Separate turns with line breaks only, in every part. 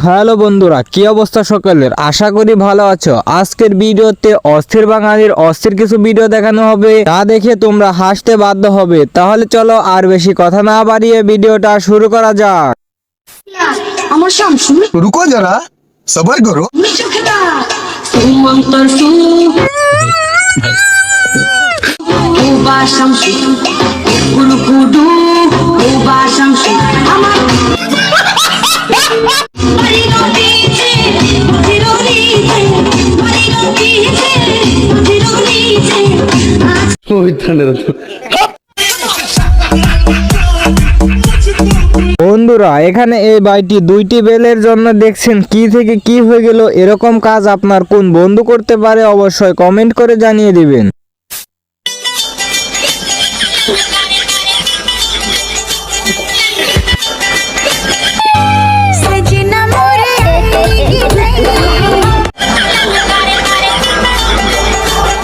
Hello বন্ধুরা, কি অবস্থা সকলের? আশা করি ভালো আছো। আজকের ভিডিওতে অস্থির বাঙালির অস্থির কিছু ভিডিও দেখানো হবে, তা দেখে তোমরা হাসতে বাধ্য হবে। তাহলে চলো আর বেশি কথা না বাড়িয়ে ভিডিওটা শুরু করা যাক।
আমার শামসু
रुको जरा सबर करो।
তোমার ওবা শামসু গুরু গুডু ওবা শামসু আমার
বন্ধুরা, এখানে এই বাইটি দুইটি বেলের জন্য দেখছেন কি থেকে কি হয়ে গেল। এরকম কাজ আপনার কোন বন্ধু করতে পারে অবশ্যই কমেন্ট করে জানিয়ে দিবেন।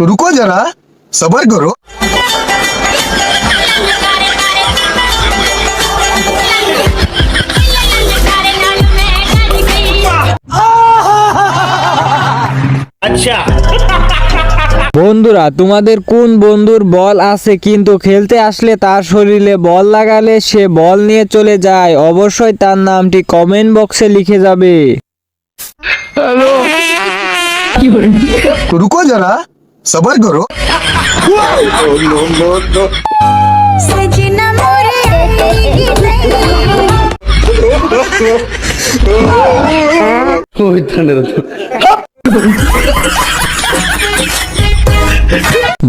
रुको जरा सबर करो।
বন্ধুরা, তোমাদের কোন বন্ধুর বল আছে কিন্তু খেলতে আসলে তার শরীরে বল লাগালে সে বল নিয়ে চলে যায়? অবশ্যই তার নামটি কমেন্ট বক্সে লিখে যাবে।
रुको जरा सबर करो।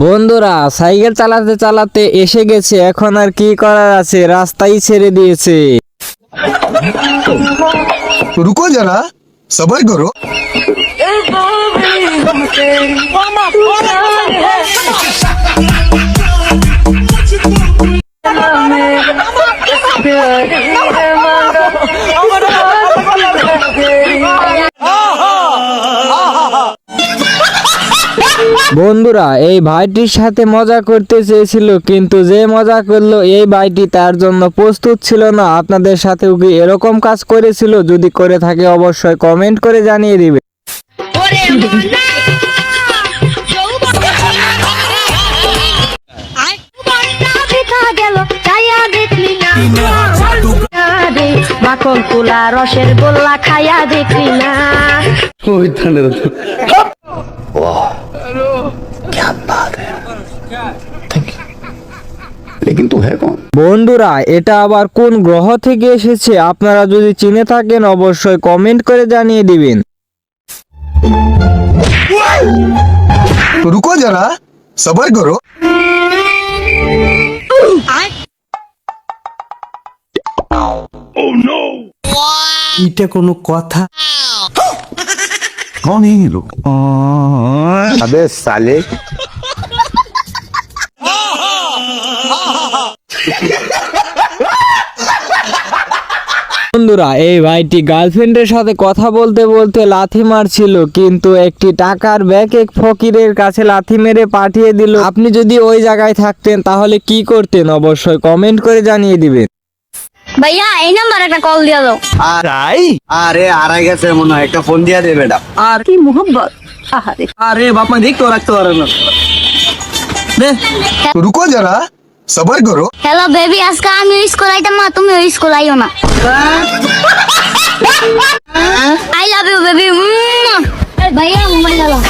বন্ধুরা, সাইকেল চালাতে চালাতে এসে গেছে, এখন আর কি করার আছে, রাস্তাই ছেড়ে দিয়েছে।
रुको जरा सबर करो।
বন্ধুরা, এই ভাইটির সাথে মজা করতে চেয়েছিল, কিন্তু যে মজা করলো এই ভাইটি তার জন্য প্রস্তুত ছিল না। আপনাদের সাথেও কি এরকম কাজ করেছিল? যদি করে থাকে অবশ্যই কমেন্ট করে জানিয়ে দিবে।
মাখন তুলা রসের গোল্লা খাইয়া দেখলি না।
लेकिन तू है कौन?
বন্ধুরা, এটা আবার কোন গ্রহ থেকে এসেছে? আপনারা যদি চিনে থাকেন অবশ্যই কমেন্ট করে জানিয়ে দিবেন।
रुको जरा सबर करो।
এটা কোনো কথা?
कौन है ये लोग?
अबे साले
বন্ধুরা, এই ভাইটি গার্লফ্রেন্ডের সাথে কথা বলতে বলতে লাথি মারছিল, কিন্তু একটি টাকার ব্যাগ এক ফকিরের কাছে লাথি মেরে পাঠিয়ে দিল। আপনি যদি ওই জায়গায় থাকতেন তাহলে কি করতেন? অবশ্যই কমেন্ট করে জানিয়ে দিবেন।
ভাইয়া এই নাম্বার একটা কল দিয়া দাও।
তাই? আরে আড়াই গেছে মনে হয়, একটা ফোন দিয়া দে বেটা।
আর কি মোহাম্মত, আহারে
আরে বাপ মা দেখতো রাখতে পারে না।
रुको जरा सबर करो।
হ্যালো বেবি, আজকে আমি স্কুল আইতাম না, তুমি স্কুল আইও না। I love you baby. ভাইয়া মোবাইল দাও।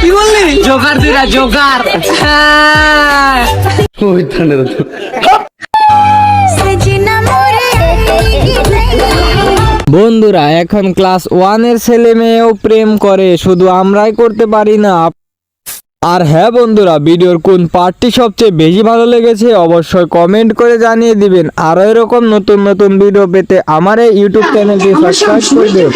কি বললি? জোগাড় দিরা জোগাড়। ওই থানে
বন্ধুরা, এখন ক্লাস 1 এর ছেলে মেয়েও প্রেম করে, শুধু আমরাই করতে পারি না। আর হ্যাঁ বন্ধুরা, ভিডিওর কোন পার্টটি সবচেয়ে বেশি ভালো লেগেছে অবশ্যই কমেন্ট করে জানিয়ে দিবেন। আরো এরকম নতুন নতুন ভিডিও পেতে আমার এই ইউটিউব চ্যানেলটি সাবস্ক্রাইব করে দিন।